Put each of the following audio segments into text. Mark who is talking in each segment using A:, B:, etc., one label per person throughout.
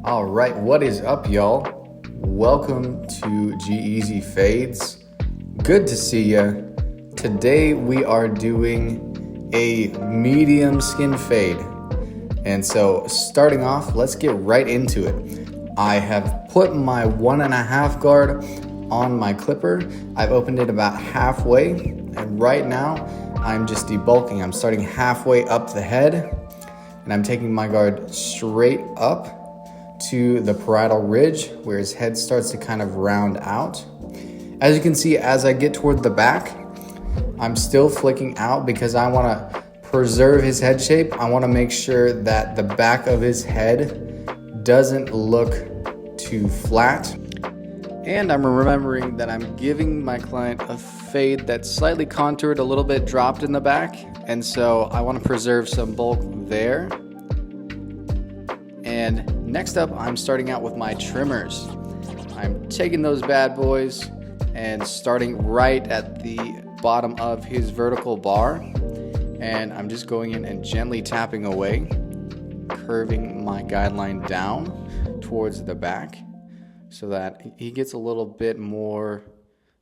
A: All right, what is up, y'all? Welcome to G-Eazy Fades. Good to see ya. Today we are doing a medium skin fade. And so starting off, let's get right into it. I have put my 1.5 guard on my clipper. I've opened it about halfway, and right now I'm just debulking. I'm starting halfway up the head, and I'm taking my guard straight up to the parietal ridge where his head starts to kind of round out. As you can see, as I get toward the back, I'm still flicking out because I want to preserve his head shape. I want to make sure that the back of his head doesn't look too flat. And I'm remembering that I'm giving my client a fade that's slightly contoured, a little bit dropped in the back. And so I want to preserve some bulk there. And next up, I'm starting out with my trimmers. I'm taking those bad boys and starting right at the bottom of his vertical bar. And I'm just going in and gently tapping away, curving my guideline down towards the back so that he gets a little bit more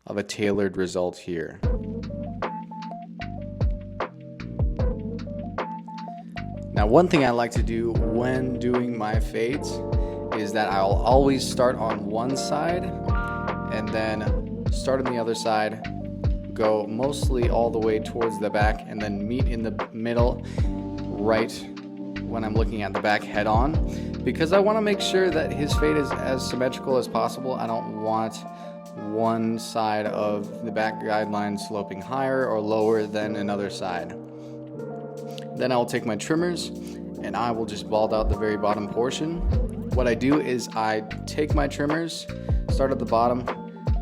A: of a tailored result here. Now, one thing I like to do when doing my fades is that I'll always start on one side and then start on the other side, go mostly all the way towards the back, and then meet in the middle right when I'm looking at the back head on, because I want to make sure that his fade is as symmetrical as possible. I don't want one side of the back guideline sloping higher or lower than another side. Then I will take my trimmers and I will just bald out the very bottom portion. What I do is I take my trimmers, start at the bottom,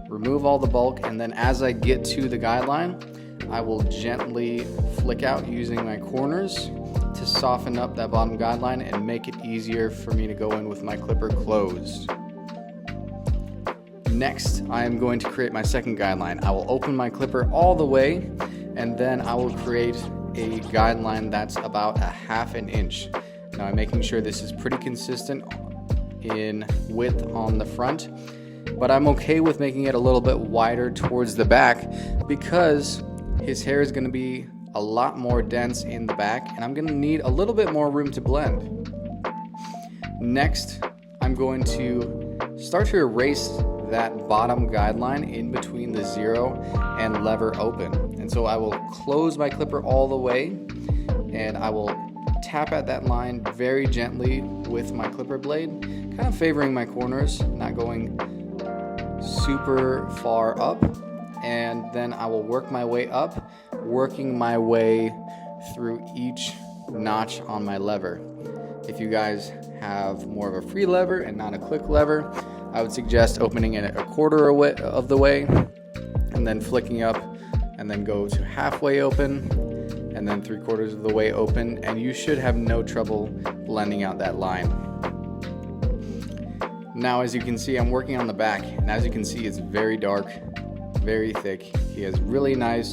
A: remove all the bulk, and then as I get to the guideline, I will gently flick out using my corners to soften up that bottom guideline and make it easier for me to go in with my clipper closed. Next, I am going to create my second guideline. I will open my clipper all the way, and then I will create a guideline that's about 1/2 inch. Now I'm making sure this is pretty consistent in width on the front, but I'm okay with making it a little bit wider towards the back because his hair is going to be a lot more dense in the back, and I'm going to need a little bit more room to blend. Next, I'm going to start to erase that bottom guideline in between the 0 and lever open. And so I will close my clipper all the way, and I will tap at that line very gently with my clipper blade, kind of favoring my corners, not going super far up. And then I will work my way up, working my way through each notch on my lever. If you guys have more of a free lever and not a click lever, I would suggest opening it 1/4 of the way and then flicking up, and then go to halfway open and then 3/4 of the way open, and you should have no trouble blending out that line. Now, as you can see, I'm working on the back, and as you can see, it's very dark, very thick. He has really nice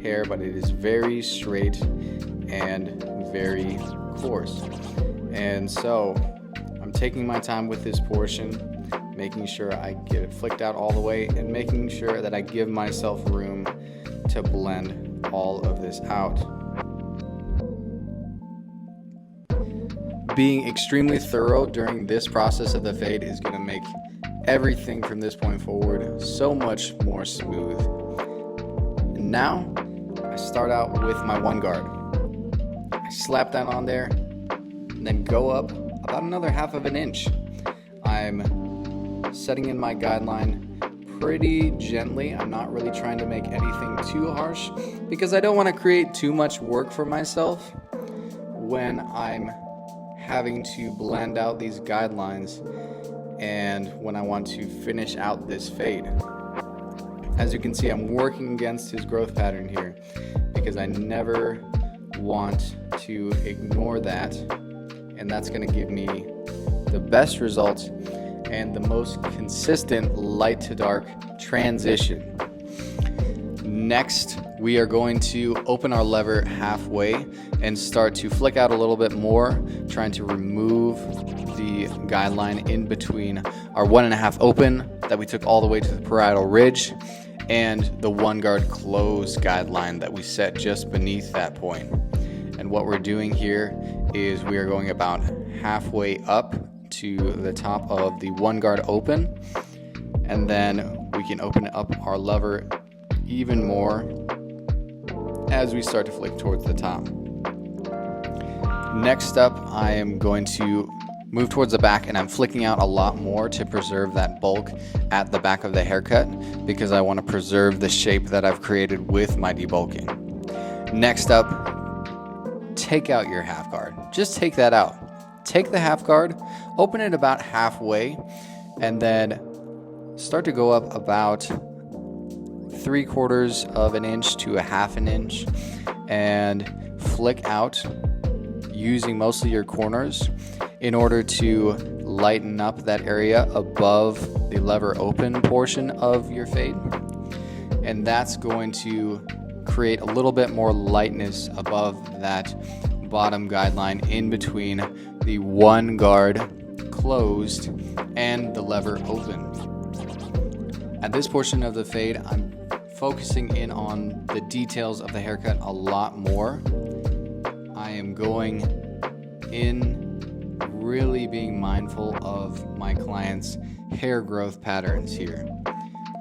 A: hair, but it is very straight and very coarse. And so I'm taking my time with this portion, making sure I get it flicked out all the way and making sure that I give myself room to blend all of this out. Being extremely thorough during this process of the fade is going to make everything from this point forward so much more smooth. And now I start out with my 1 guard. I slap that on there and then go up about another 1/2 inch. I'm setting in my guideline pretty gently. I'm not really trying to make anything too harsh because I don't want to create too much work for myself when I'm having to blend out these guidelines and when I want to finish out this fade. As you can see, I'm working against his growth pattern here because I never want to ignore that, and that's going to give me the best results and the most consistent light to dark transition. Next, we are going to open our lever halfway and start to flick out a little bit more, trying to remove the guideline in between our 1.5 open that we took all the way to the parietal ridge and the 1 guard closed guideline that we set just beneath that point. And what we're doing here is we are going about halfway up to the top of the 1 guard open, and then we can open up our lever even more as we start to flick towards the top. Next up, I am going to move towards the back, and I'm flicking out a lot more to preserve that bulk at the back of the haircut because I want to preserve the shape that I've created with my debulking. Next up, take out your half guard. Just take that out. Take the half guard, open it about halfway, and then start to go up about 3/4 of an inch to 1/2 an inch and flick out using mostly your corners in order to lighten up that area above the lever open portion of your fade. And that's going to create a little bit more lightness above that bottom guideline in between the 1 guard closed and the lever open. At this portion of the fade, I'm focusing in on the details of the haircut a lot more. I am going in really being mindful of my client's hair growth patterns here.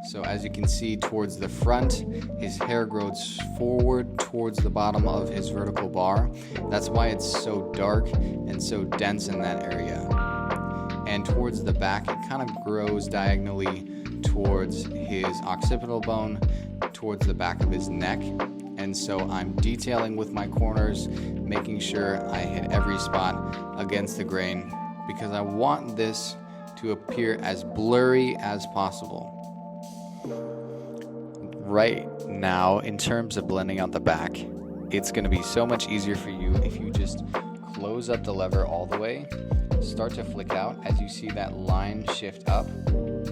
A: So as you can see towards the front, his hair grows forward towards the bottom of his vertical bar. That's why it's so dark and so dense in that area. And towards the back, it kind of grows diagonally towards his occipital bone, towards the back of his neck. And so I'm detailing with my corners, making sure I hit every spot against the grain because I want this to appear as blurry as possible. Right now, in terms of blending out the back, it's going to be so much easier for you if you just close up the lever all the way, start to flick out as you see that line shift up,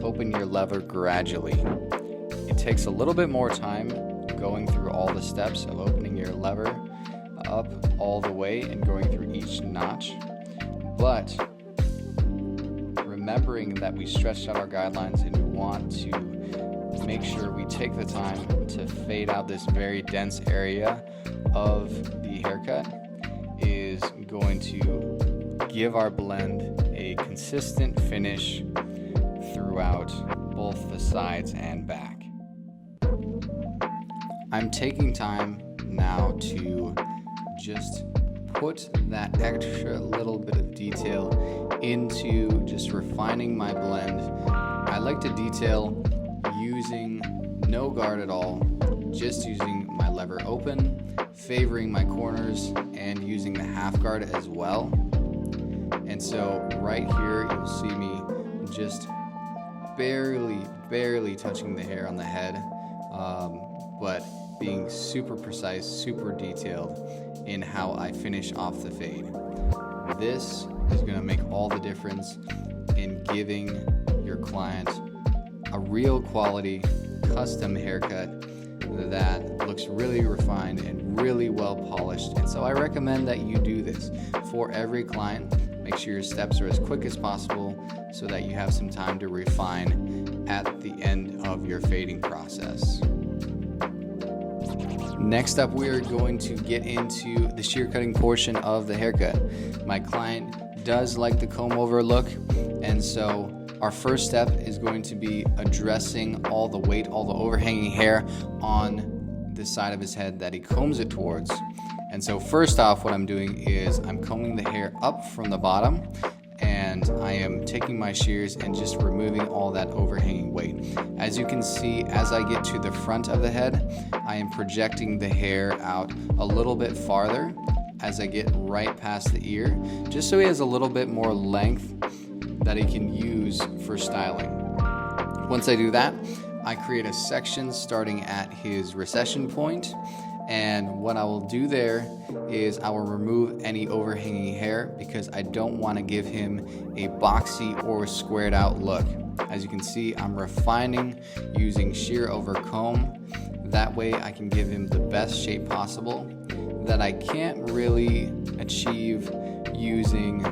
A: open your lever gradually. It takes a little bit more time going through all the steps of opening your lever up all the way and going through each notch, but remembering that we stretched out our guidelines and we want to make sure we take the time to fade out this very dense area of the haircut is going to give our blend a consistent finish throughout both the sides and back. I'm taking time now to just put that extra little bit of detail into just refining my blend. I like to detail using no guard at all, just using my lever open, favoring my corners, and using the half guard as well. And so right here, you'll see me just barely touching the hair on the head, but being super precise, super detailed in how I finish off the fade. This is going to make all the difference in giving your client a real quality custom haircut that looks really refined and really well polished. And so I recommend that you do this for every client. Make sure your steps are as quick as possible so that you have some time to refine at the end of your fading process. Next up, we are going to get into the shear cutting portion of the haircut. My client does like the comb over look, and so our first step is going to be addressing all the weight, all the overhanging hair on the side of his head that he combs it towards. And so first off, what I'm doing is I'm combing the hair up from the bottom, and I am taking my shears and just removing all that overhanging weight. As you can see, as I get to the front of the head, I am projecting the hair out a little bit farther as I get right past the ear, just so he has a little bit more length that he can use for styling. Once I do that, I create a section starting at his recession point, and what I will do there is I will remove any overhanging hair because I don't want to give him a boxy or squared out look. As you can see, I'm refining using shear over comb. That way I can give him the best shape possible that I can't really achieve using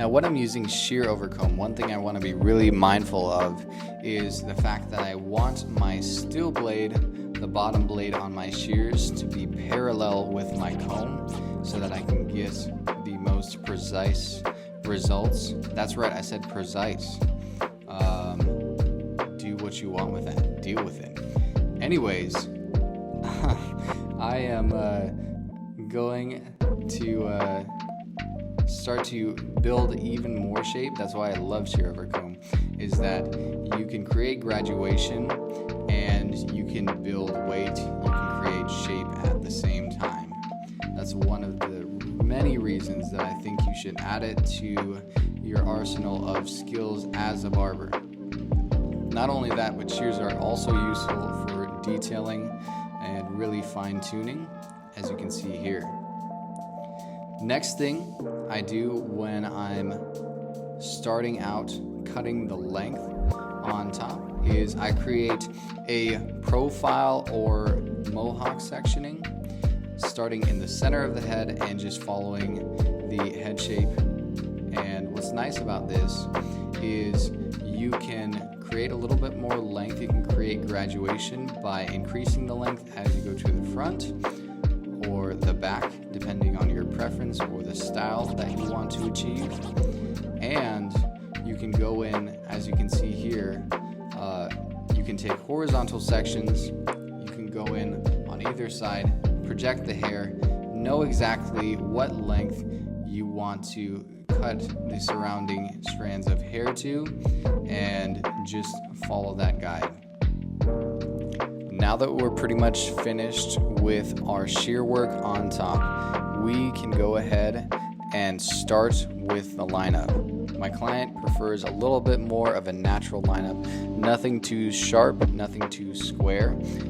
A: Now, when I'm using shear over comb, one thing I want to be really mindful of is the fact that I want my steel blade, the bottom blade on my shears, to be parallel with my comb so that I can get the most precise results. That's right, I said precise. Do what you want with it. Deal with it. Anyways, I am going to start to build even more shape. That's why I love shear over comb, is that you can create graduation and you can build weight, you can create shape at the same time. That's one of the many reasons that I think you should add it to your arsenal of skills as a barber. Not only that, but shears are also useful for detailing and really fine-tuning, as you can see here. Next thing I do when I'm starting out cutting the length on top is I create a profile or mohawk sectioning, starting in the center of the head and just following the head shape. And what's nice about this is you can create a little bit more length. You can create graduation by increasing the length as you go to the front or the back, depending on your preference or the style that you want to achieve. And you can go in, as you can see here, you can take horizontal sections, you can go in on either side, project the hair, know exactly what length you want to cut the surrounding strands of hair to, and just follow that guide. Now that we're pretty much finished with our shear work on top, we can go ahead and start with the lineup. My client prefers a little bit more of a natural lineup, nothing too sharp, nothing too square,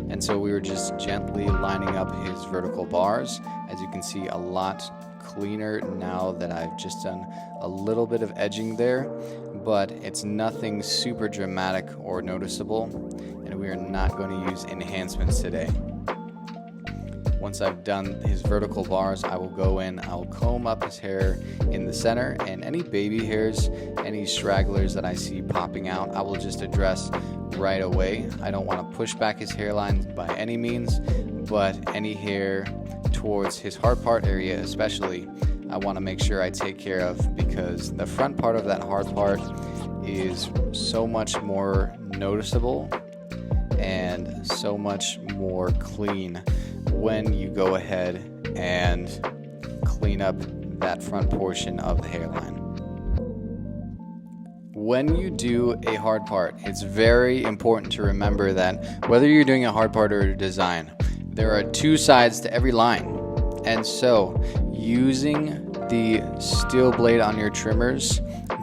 A: and so we were just gently lining up his vertical bars. As you can see, a lot cleaner now that I've just done a little bit of edging there, but it's nothing super dramatic or noticeable, and we are not going to use enhancements today. Once I've done his vertical bars, I will go in, I'll comb up his hair in the center, and any baby hairs, any stragglers that I see popping out, I will just address right away. I don't want to push back his hairline by any means, but any hair towards his hard part area especially, I want to make sure I take care of, because the front part of that hard part is so much more noticeable and so much more clean when you go ahead and clean up that front portion of the hairline. When you do a hard part, it's very important to remember that whether you're doing a hard part or a design, there are two sides to every line. And so using the steel blade on your trimmers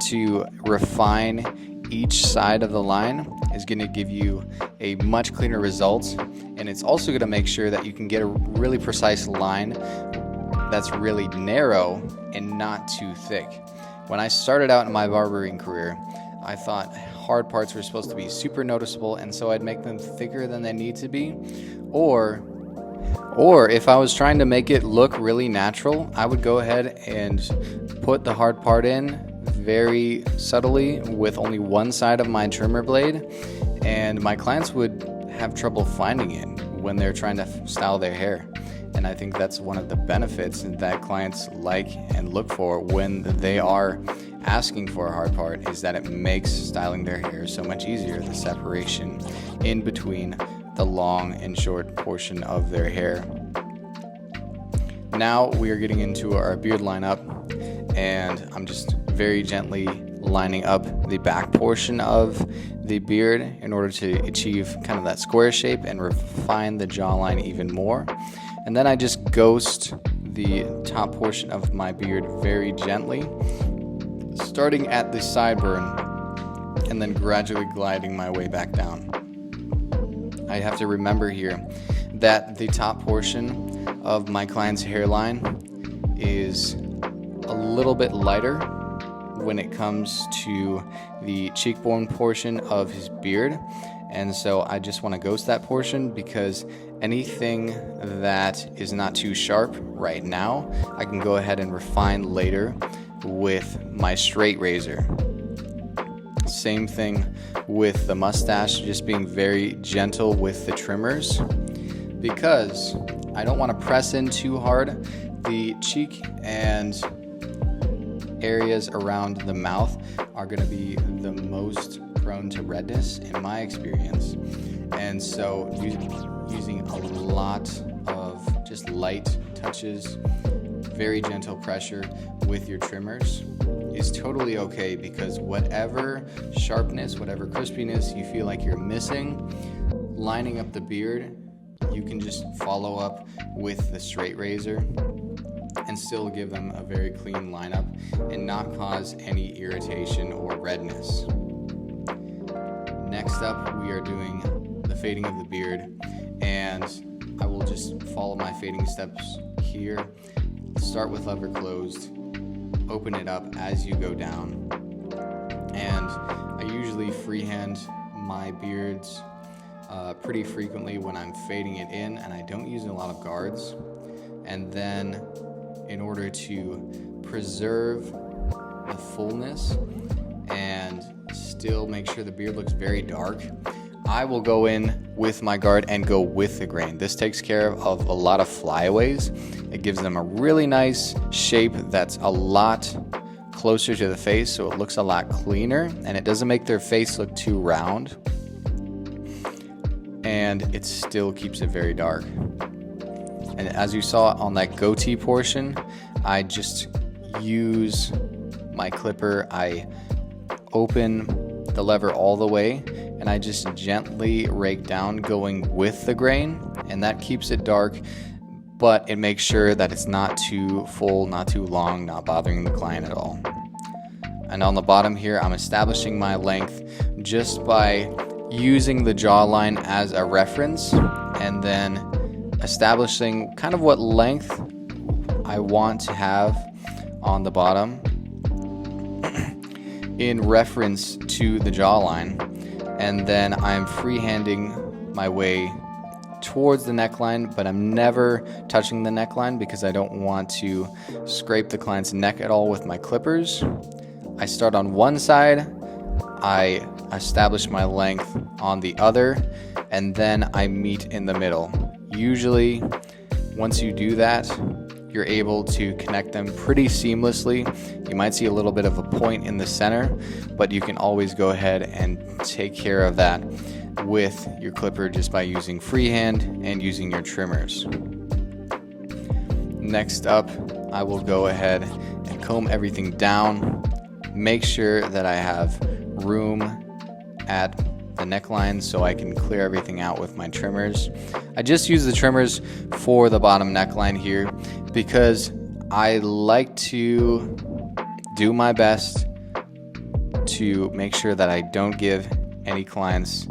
A: to refine each side of the line is going to give you a much cleaner result, and it's also going to make sure that you can get a really precise line that's really narrow and not too thick. When I started out in my barbering career, I thought hard parts were supposed to be super noticeable, and so I'd make them thicker than they need to be, or if I was trying to make it look really natural, I would go ahead and put the hard part in very subtly with only one side of my trimmer blade, and my clients would have trouble finding it when they're trying to style their hair. And I think that's one of the benefits that clients like and look for when they are asking for a hard part, is that it makes styling their hair so much easier, the separation in between the long and short portion of their hair. Now we are getting into our beard lineup, and I'm just very gently lining up the back portion of the beard in order to achieve kind of that square shape and refine the jawline even more. And then I just ghost the top portion of my beard very gently, starting at the sideburn and then gradually gliding my way back down. I have to remember here that the top portion of my client's hairline is a little bit lighter when it comes to the cheekbone portion of his beard, and so I just want to ghost that portion, because anything that is not too sharp right now, I can go ahead and refine later with my straight razor. Same thing with the mustache, just being very gentle with the trimmers because I don't want to press in too hard. The cheek and areas around the mouth are going to be the most prone to redness in my experience. And so using a lot of just light touches, very gentle pressure with your trimmers is totally okay, because whatever sharpness, whatever crispiness you feel like you're missing, lining up the beard, you can just follow up with the straight razor and still give them a very clean lineup and not cause any irritation or redness. Next up, we are doing the fading of the beard, and I will just follow my fading steps here. Start with lever closed, open it up as you go down, and I usually freehand my beards pretty frequently when I'm fading it in, and I don't use a lot of guards. And then in order to preserve the fullness and still make sure the beard looks very dark, I will go in with my guard and go with the grain. This takes care of a lot of flyaways. It gives them a really nice shape that's a lot closer to the face, so it looks a lot cleaner, and it doesn't make their face look too round, and it still keeps it very dark. And as you saw on that goatee portion, I just use my clipper, I open the lever all the way, and I just gently rake down going with the grain, and that keeps it dark, but it makes sure that it's not too full, not too long, not bothering the client at all. And on the bottom here, I'm establishing my length just by using the jawline as a reference, and then establishing kind of what length I want to have on the bottom in reference to the jawline. And then I'm freehanding my way towards the neckline, but I'm never touching the neckline because I don't want to scrape the client's neck at all with my clippers. I start on one side, I establish my length on the other, and then I meet in the middle. Usually, once you do that, you're able to connect them pretty seamlessly. You might see a little bit of a point in the center, but you can always go ahead and take care of that with your clipper just by using freehand and using your trimmers. Next up, I will go ahead and comb everything down, make sure that I have room at the neckline so I can clear everything out with my trimmers. I just use the trimmers for the bottom neckline here because I like to do my best to make sure that I don't give any clients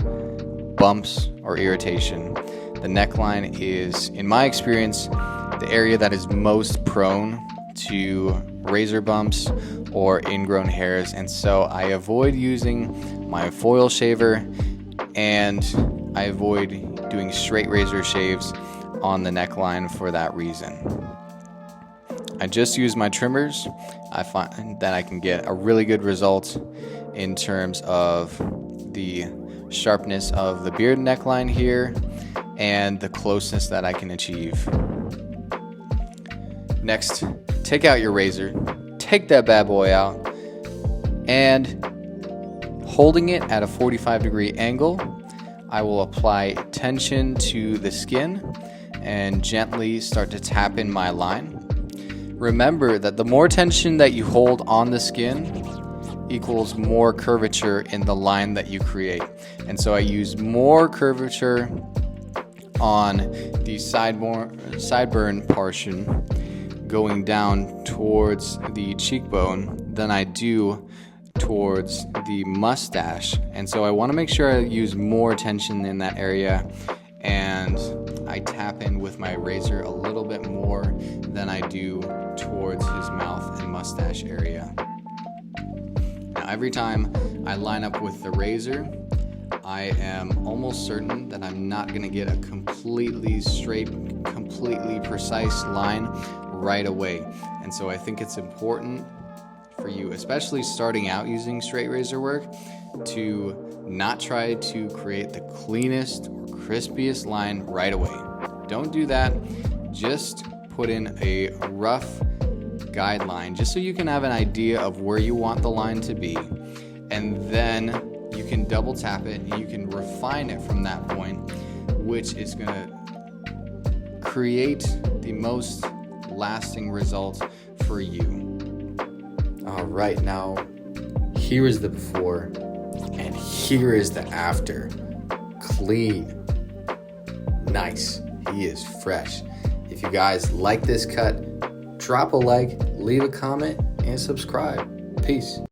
A: bumps or irritation. The neckline is, in my experience, the area that is most prone to razor bumps or ingrown hairs, and so I avoid using my foil shaver and I avoid doing straight razor shaves on the neckline for that reason. I just use my trimmers. I find that I can get a really good result in terms of the sharpness of the beard neckline here and the closeness that I can achieve. Next, take out your razor, take that bad boy out, and holding it at a 45-degree angle, I will apply tension to the skin and gently start to tap in my line. Remember that the more tension that you hold on the skin equals more curvature in the line that you create. And so I use more curvature on the sideburn portion going down towards the cheekbone than I do towards the mustache. And so I want to make sure I use more tension in that area, and I tap in with my razor a little bit more than I do towards his mouth and mustache area. Now, every time I line up with the razor, I am almost certain that I'm not going to get a completely straight, completely precise line right away. And so I think it's important for you, especially starting out using straight razor work, to not try to create the cleanest or crispiest line right away. Don't do that. Just put in a rough guideline just so you can have an idea of where you want the line to be, and then you can double tap it and you can refine it from that point, which is going to create the most lasting results for you. All right, now here is the before and here is the after. Clean, nice, he is fresh. If you guys like this cut, drop a like, leave a comment, and subscribe. Peace.